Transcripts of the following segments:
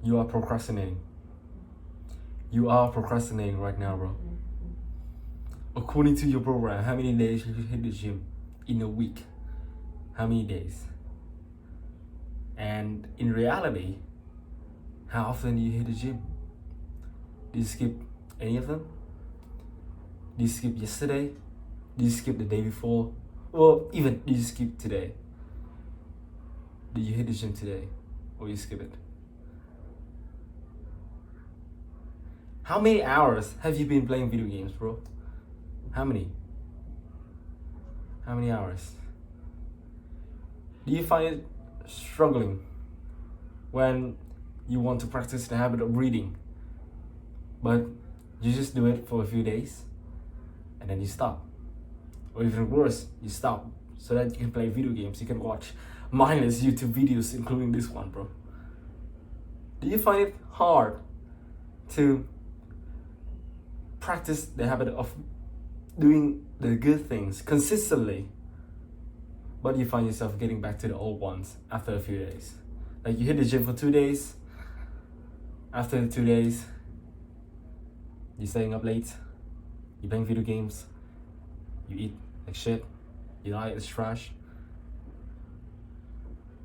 You are procrastinating. You are procrastinating right now, bro. According to your program, how many days you hit the gym in a week? How many days? And in reality, how often do you hit the gym? Did you skip any of them? Did you skip yesterday? Did you skip the day before? Well, even did you skip today? Did you hit the gym today? Or you skip it? How many hours have you been playing video games, bro? How many? How many hours? Do you find it struggling when you want to practice the habit of reading, but you just do it for a few days and then you stop? Or even worse, you stop so that you can play video games, you can watch mindless YouTube videos, including this one, bro. Do you find it hard to practice the habit of doing the good things consistently, but you find yourself getting back to the old ones after a few days? Like, you hit the gym for 2 days, after the 2 days, you're staying up late, you're playing video games, you eat like shit, your diet is trash.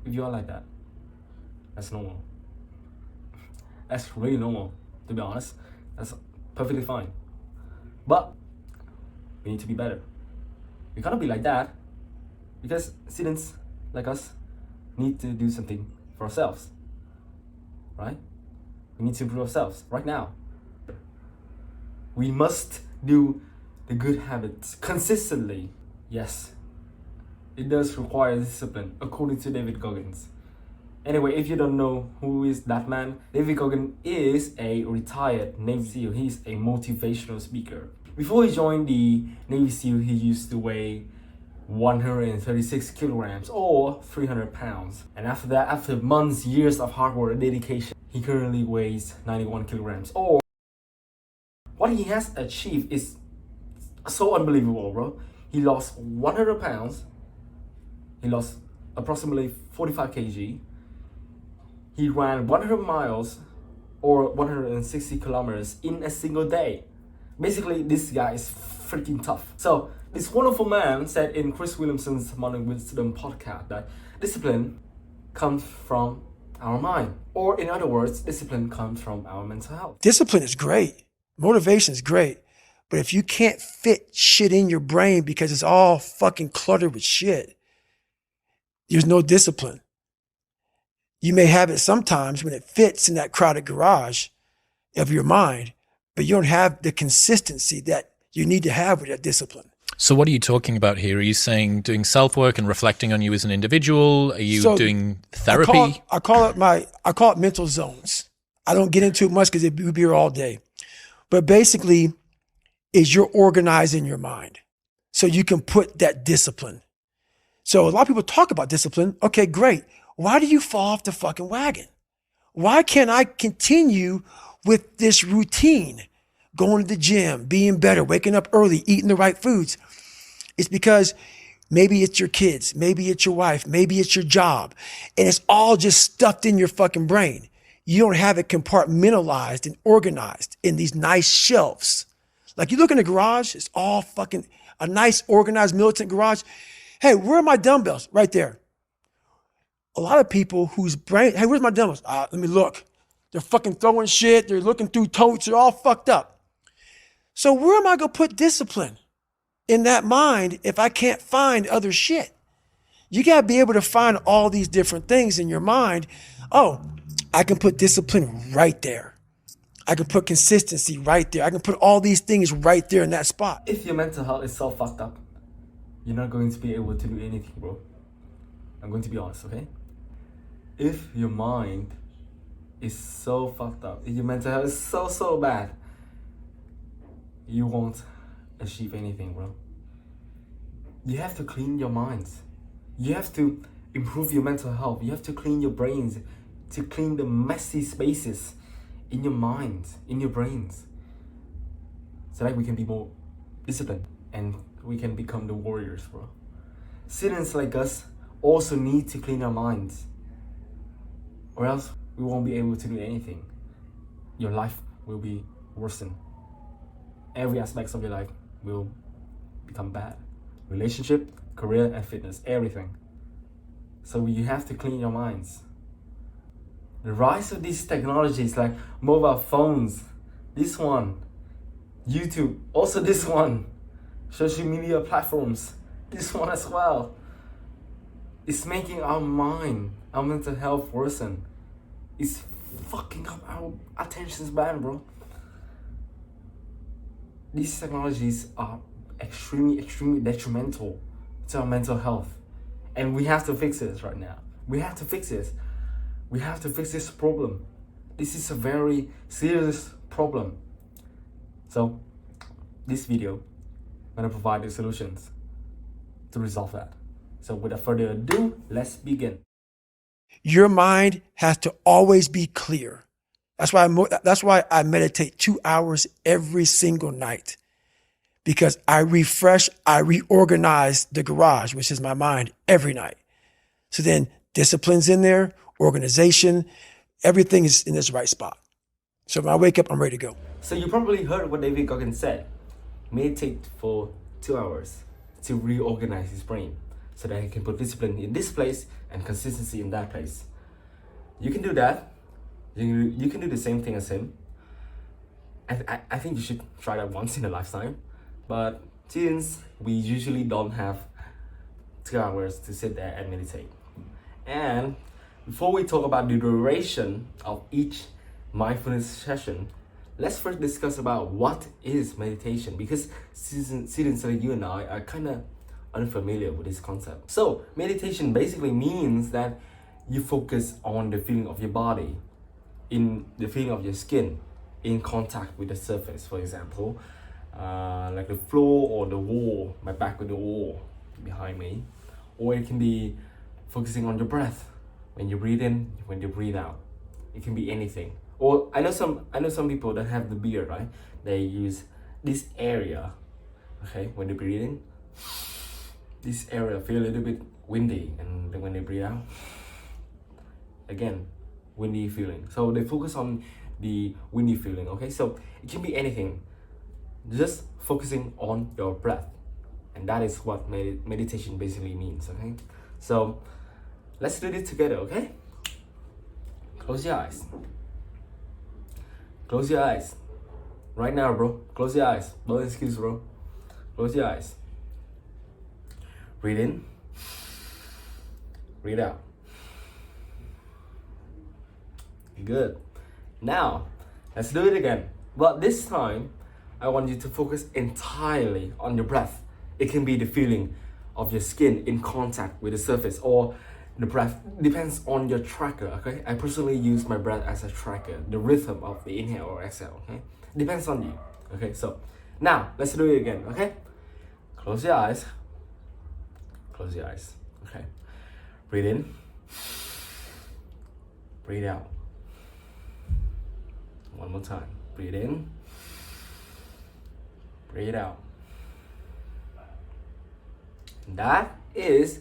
If you are like that, that's normal. That's really normal, to be honest. That's perfectly fine. But we need to be better. We cannot be like that because students like us need to do something for ourselves, right? We need to improve ourselves right now. We must do the good habits consistently. Yes, it does require discipline, according to David Goggins. Anyway, if you don't know who is that man, David Goggins is a retired Navy SEAL. He's a motivational speaker. Before he joined the Navy SEAL, he used to weigh 136 kilograms or 300 pounds. And after that, after months, years of hard work and dedication, he currently weighs 91 kilograms. Or what he has achieved is so unbelievable, bro. He lost 100 pounds. He lost approximately 45 kg. He ran 100 miles or 160 kilometers in a single day. Basically, this guy is freaking tough. So, this wonderful man said in Chris Williamson's Modern Wisdom podcast that discipline comes from our mind. Or in other words, discipline comes from our mental health. Discipline is great. Motivation is great. But if you can't fit shit in your brain because it's all fucking cluttered with shit, there's no discipline. You may have it sometimes when it fits in that crowded garage of your mind, but you don't have the consistency that you need to have with that discipline. So what are you talking about here? Are you saying doing self-work and reflecting on you as an individual? Are you doing therapy? I call it mental zones. I don't get into it much because we'd be here all day. But basically, is you're organizing your mind so you can put that discipline. So a lot of people talk about discipline. Okay, great. Why do you fall off the fucking wagon? Why can't I continue with this routine? Going to the gym, being better, waking up early, eating the right foods. It's because maybe it's your kids, maybe it's your wife, maybe it's your job, and it's all just stuffed in your fucking brain. You don't have it compartmentalized and organized in these nice shelves. Like, you look in the garage, it's all fucking a nice organized militant garage. Hey, where are my dumbbells? Right there. A lot of people whose brain, hey, where's my dumbbells? Let me look. They're fucking throwing shit. They're looking through totes. They're all fucked up. So where am I going to put discipline in that mind if I can't find other shit? You got to be able to find all these different things in your mind. Oh, I can put discipline right there. I can put consistency right there. I can put all these things right there in that spot. If your mental health is so fucked up, you're not going to be able to do anything, bro. I'm going to be honest, okay? If your mind is so fucked up, if your mental health is so bad, you won't achieve anything, bro. You have to clean your minds. You have to improve your mental health. You have to clean your brains, to clean the messy spaces in your minds, in your brains, so that we can be more disciplined and we can become the warriors, bro. Students like us also need to clean our minds, or else we won't be able to do anything. Your life will be worsened. Every aspect of your life will become bad. Relationship, career, and fitness, everything. So you have to clean your minds. The rise of these technologies like mobile phones, this one, YouTube, also this one, social media platforms, this one as well. It's making our mind, our mental health worsen. It's fucking up our attention span, bro. These technologies are extremely detrimental to our mental health. And we have to fix this right now. We have to fix this. We have to fix this problem. This is a very serious problem. So, this video, I'm gonna provide the solutions to resolve that. So without further ado, let's begin. Your mind has to always be clear. That's why I meditate 2 hours every single night, because I refresh, I reorganize the garage, which is my mind, every night. So then discipline's in there, organization, everything is in its right spot. So when I wake up, I'm ready to go. So you probably heard what David Goggins said. Meditate for 2 hours to reorganize his brain so that he can put discipline in this place and consistency in that place. You can do that. You can do the same thing as him. I think you should try that once in a lifetime. But since we usually don't have 2 hours to sit there and meditate. And before we talk about the duration of each mindfulness session, let's first discuss about what is meditation, because students like you and I are kind of unfamiliar with this concept. So meditation basically means that you focus on the feeling of your body, in the feeling of your skin, in contact with the surface, for example, like the floor or the wall, my back with the wall behind me. Or it can be focusing on your breath, when you breathe in, when you breathe out. It can be anything. Or I know some people that have the beard, right? They use this area, okay, when they breathe in, this area feel a little bit windy, and then when they breathe out, again, windy feeling. So they focus on the windy feeling, okay? So it can be anything, just focusing on your breath. And that is what meditation basically means, okay? So let's do this together, okay? Close your eyes. Close your eyes. Right now, bro. Close your eyes. No excuse, bro. Close your eyes. Breathe in. Breathe out. Good. Now, let's do it again. But this time, I want you to focus entirely on your breath. It can be the feeling of your skin in contact with the surface, or the breath depends on your tracker, okay? I personally use my breath as a tracker, the rhythm of the inhale or exhale, okay? Depends on you, okay? So now let's do it again, okay? Close your eyes. Close your eyes, okay? Breathe in. Breathe out. One more time. Breathe in. Breathe out. That is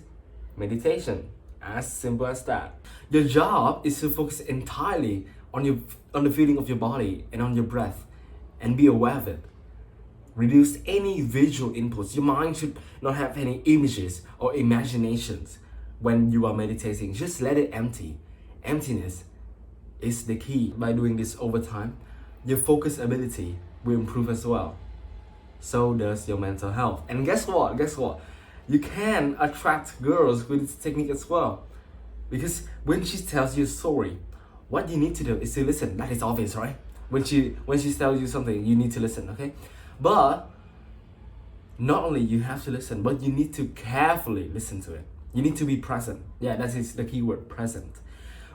meditation. As simple as that. Your job is to focus entirely on the feeling of your body and on your breath, and be aware of it. Reduce any visual inputs. Your mind should not have any images or imaginations when you are meditating. Just let it empty. Emptiness is the key. By doing this over time, your focus ability will improve as well. So does your mental health. And guess what? You can attract girls with this technique as well. Because when she tells you a story, what you need to do is to listen. That is obvious, right? When she tells you something, you need to listen, okay? But not only you have to listen, but you need to carefully listen to it. You need to be present. Yeah, that is the key word, present.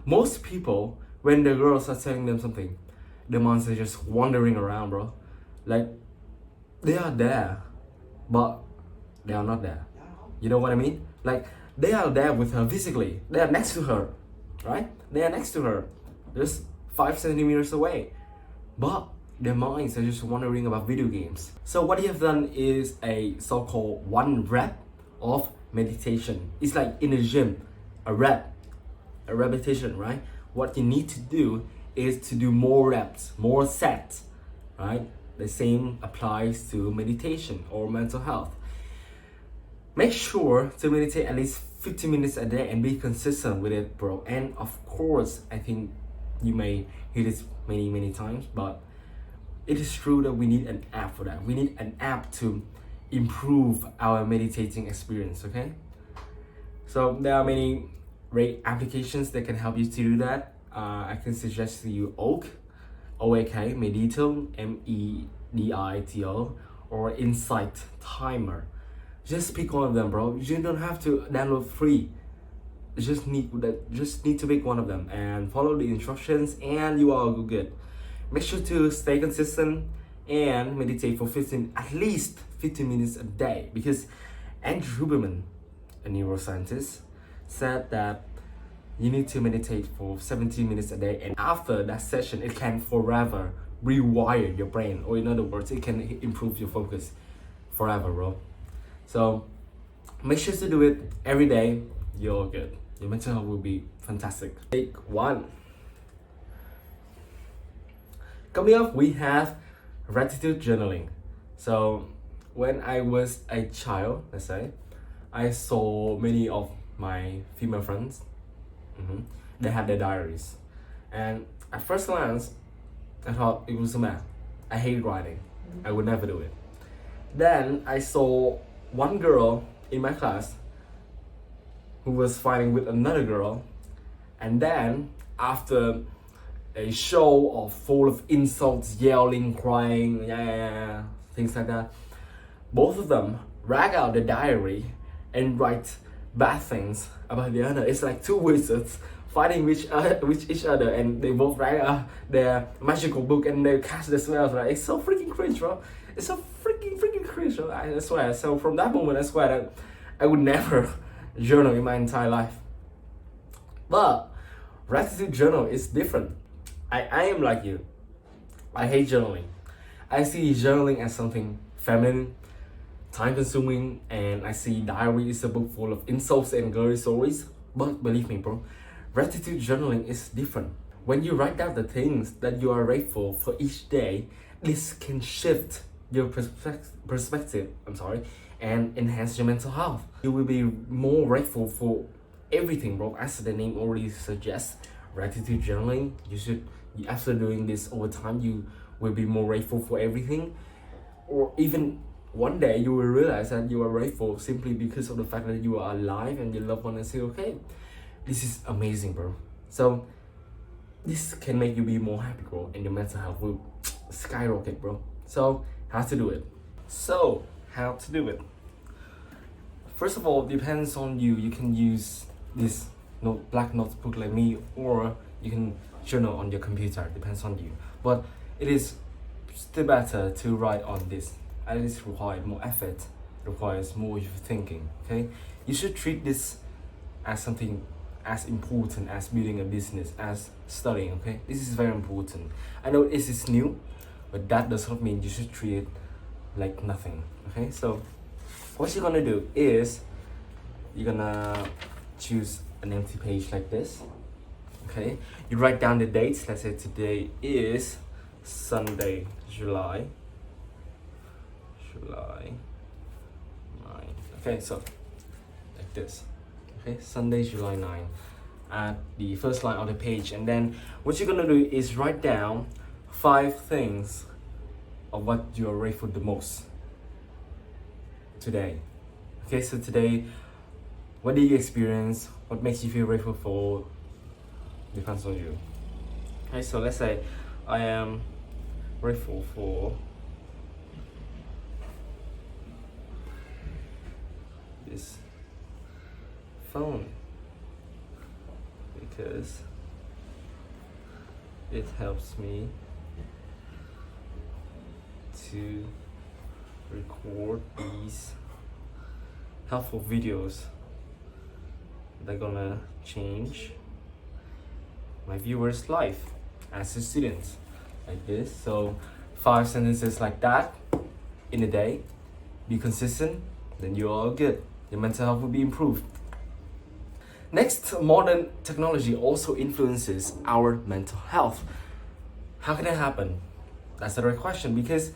Most people, when the girls are telling them something, the minds are just wandering around, bro. Like, they are there, but they are not there. You know what I mean? Like, they are there with her physically. They are next to her, right? They are next to her, just 5 centimeters away. But their minds are just wondering about video games. So what you have done is a so-called 1 rep of meditation. It's like in the gym, a repetition, right? what you need to do is to do more reps, more sets, right? The same applies to meditation or mental health. Make sure to meditate at least 50 minutes a day and be consistent with it, bro. And of course, I think you may hear this many times, but it is true that we need an app for that. We need an app to improve our meditating experience, okay? So there are many great applications that can help you to do that. I can suggest to you Oak, OAK, Medito, MEDITO, or Insight Timer. Just pick one of them, bro. You don't have to download free. You just need to pick one of them and follow the instructions, and you are good. Make sure to stay consistent and meditate for at least 15 minutes a day, because Andrew Huberman, a neuroscientist, said that you need to meditate for 17 minutes a day, and after that session it can forever rewire your brain, or in other words, it can improve your focus forever, bro. So make sure to do it every day. You're good. Your mental health will be fantastic. Take 1. Coming up, we have gratitude journaling. So when I was a child, let's say, I saw many of my female friends, they had their diaries. And at first glance, I thought it was a mess. I hate writing. I would never do it. Then I saw one girl in my class who was fighting with another girl, and then after a show of full of insults, yelling, crying, things like that, both of them drag out the diary and write bad things about the other. It's like two wizards fighting with each other, and they both write their magical book and they cast their spells, right? It's so freaking cringe, bro. It's so freaking cringe, bro. I swear. So from that moment, I swear that I would never journal in my entire life. But gratitude journal is different. I am like you. I hate journaling. I see journaling as something feminine, time-consuming, and I see diary is a book full of insults and girly stories. But believe me, bro, gratitude journaling is different. When you write down the things that you are grateful for each day, this can shift your perspective, and enhance your mental health. You will be more grateful for everything, bro. As the name already suggests, gratitude journaling, after doing this over time, you will be more grateful for everything. Or even one day you will realize that you are grateful simply because of the fact that you are alive and your loved one is still okay. This is amazing, bro. So this can make you be more happy, bro, and your mental health will skyrocket, bro. So how to do it? First of all, depends on you. You can use this black notebook like me, or you can journal on your computer. Depends on you. But it is still better to write on this. And it requires more effort, requires more thinking. Okay, you should treat this as something as important as building a business, as studying. Okay, this is very important. I know this is new, but that does not mean you should treat it like nothing. Okay, so what you're gonna do is you're gonna choose an empty page like this. Okay, you write down the dates. Let's say today is Sunday, July 9. Okay, so like this. Okay, Sunday, July 9 at the first line of the page, and then what you're gonna do is write down 5 things of what you are grateful the most today. Okay, so today, what did you experience? What makes you feel grateful for? Depends on you. Okay, so let's say I am grateful for this phone because it helps me to record these helpful videos that are gonna change my viewers' life as a student, like this. So 5 sentences like that in a day. Be consistent, then you're all good. Your mental health will be improved. Next, modern technology also influences our mental health. How can that happen? That's the right question, because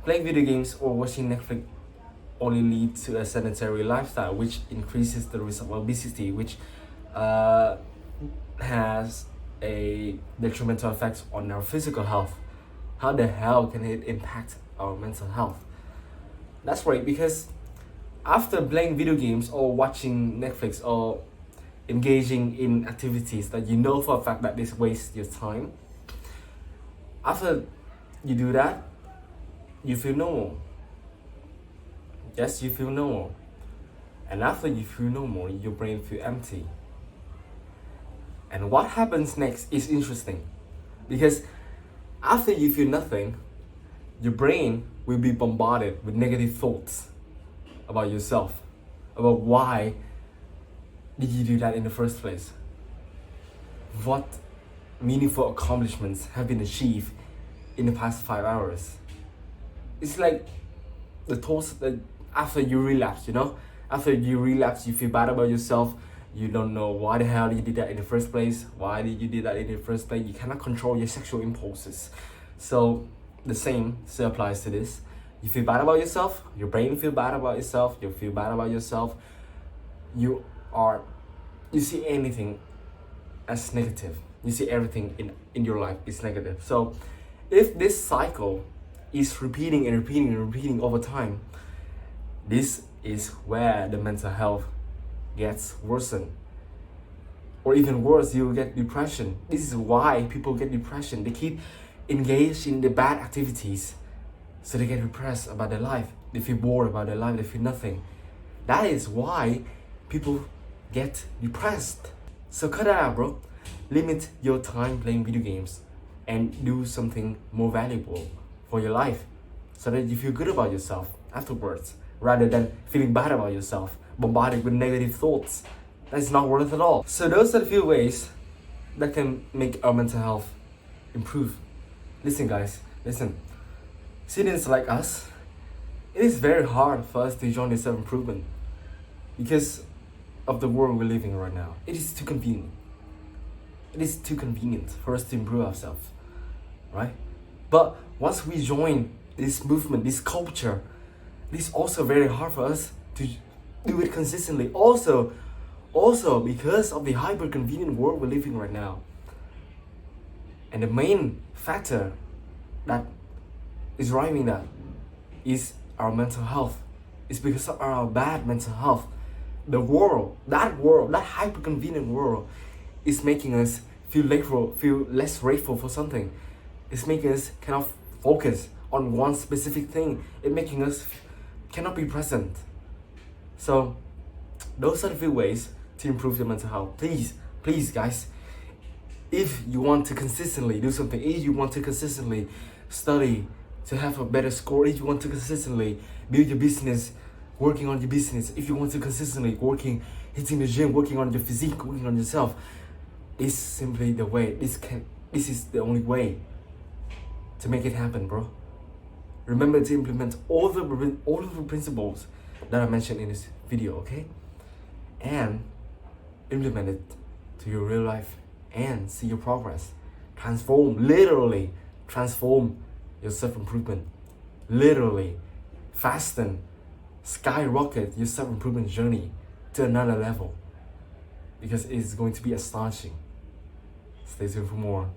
playing video games or watching Netflix only leads to a sedentary lifestyle, which increases the risk of obesity, which has a detrimental effect on our physical health. How the hell can it impact our mental health? That's right, because after playing video games or watching Netflix or engaging in activities that you know for a fact that this wastes your time, after you do that, you feel normal. Yes, you feel normal. And after you feel normal, your brain feels empty. And what happens next is interesting, because after you feel nothing, your brain will be bombarded with negative thoughts about yourself, about why did you do that in the first place? What meaningful accomplishments have been achieved in the past 5 hours? It's like the thoughts that after you relapse, after you relapse, you feel bad about yourself. You don't know why the hell you did that in the first place. Why did you do that in the first place? You cannot control your sexual impulses. So the same still applies to this. You feel bad about yourself. Your brain feel bad about yourself. You feel bad about yourself. You see anything as negative. You see everything in your life is negative. So if this cycle is repeating and repeating and repeating over time, this is where the mental health gets worsened. Or even worse, you will get depression. This is why people get depression. They keep engaged in the bad activities, so they get depressed about their life. They feel bored about their life. They feel nothing. That is why people get depressed. So cut that out, bro. Limit your time playing video games and do something more valuable for your life, so that you feel good about yourself afterwards, rather than feeling bad about yourself, bombarded with negative thoughts. That's not worth it at all. So those are the few ways that can make our mental health improve. Listen guys, listen. Students like us, it is very hard for us to join the self-improvement because of the world we're living right now. It is too convenient. It is too convenient for us to improve ourselves, right? But once we join this movement, this culture, it is also very hard for us to do it consistently. Also because of the hyper-convenient world we're living right now. And the main factor that is driving that is our mental health. It's because of our bad mental health. The world, that hyper-convenient world is making us feel less grateful for something. It's making us kind of focus on one specific thing. It's making us cannot be present. So those are the few ways to improve your mental health. Please guys, if you want to consistently do something, if you want to consistently study to have a better score, if you want to consistently build your business, working on your business, if you want to consistently hitting the gym, working on your physique, working on yourself, it's simply the way. This is the only way to make it happen, bro. Remember to implement all of the principles that I mentioned in this video, okay? And implement it to your real life and see your progress. Literally transform your self-improvement. Literally fasten, skyrocket your self-improvement journey to another level, because it's going to be astonishing. Stay tuned for more.